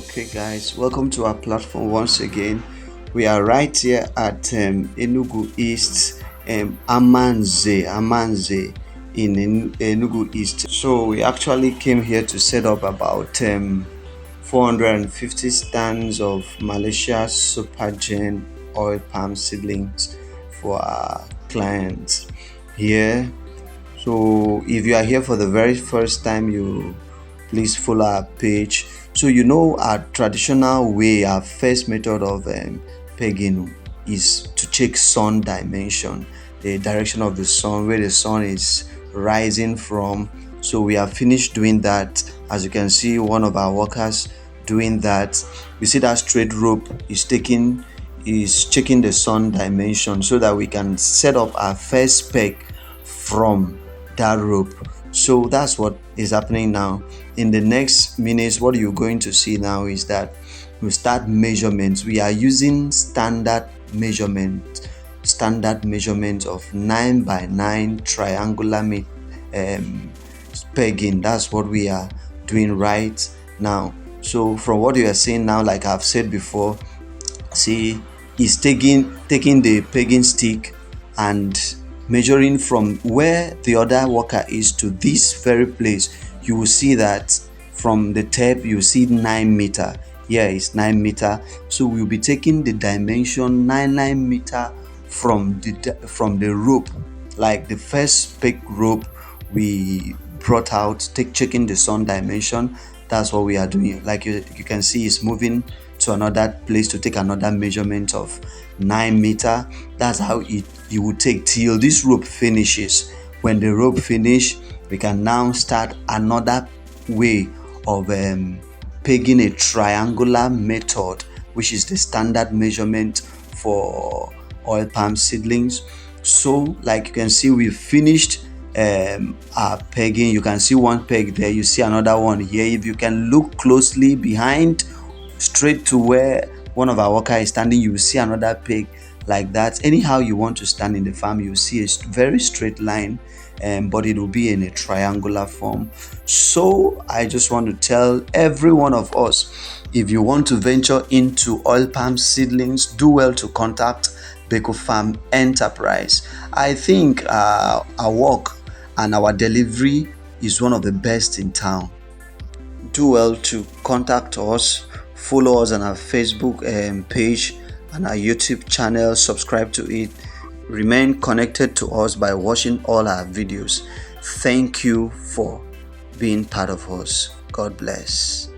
Okay, guys, welcome to our platform once again. We are right here at Enugu East, Amanze in Enugu East. So we actually came here to set up about 450 stands of Malaysia Supergene oil palm seedlings for our clients here. So if you are here for the very first time, please follow our page. So our traditional way, our first method of pegging is to check sun dimension, the direction of the sun, where the sun is rising from. So we have finished doing that. As you can see, one of our workers doing that. You see that straight rope is checking the sun dimension so that we can set up our first peg from that rope. So that's what is happening now. In the next minutes, what you're going to see now is that we start measurements. We are using standard measurement of 9 by 9 triangular pegging. That's what we are doing right now. So from what you are seeing now, like I've said before, see, is taking the pegging stick and measuring from where the other worker is to this very place. You will see that from the tape you see 9 meter. Here is 9 meter. So we'll be taking the dimension 9 meter from the rope, like the first peg rope we brought out, checking the sun dimension. That's what we are doing. Like you can see, it's moving to another place to take another measurement of 9 meter. That's how you will take till this rope finishes. When the rope finish, we can now start another way of pegging, a triangular method, which is the standard measurement for oil palm seedlings. So like you can see, we've finished our pegging. You can see one peg there, you see another one here. If you can look closely behind, straight to where one of our workers is standing, you will see another peg like that. Anyhow you want to stand in the farm, you see a very straight line, but it will be in a triangular form. So I just want to tell every one of us, if you want to venture into oil palm seedlings, do well to contact Beko Farm Enterprise. I think our work and our delivery is one of the best in town. Do well to contact us. Follow us on our Facebook page and our YouTube channel. Subscribe to it. Remain connected to us by watching all our videos. Thank you for being part of us. God bless.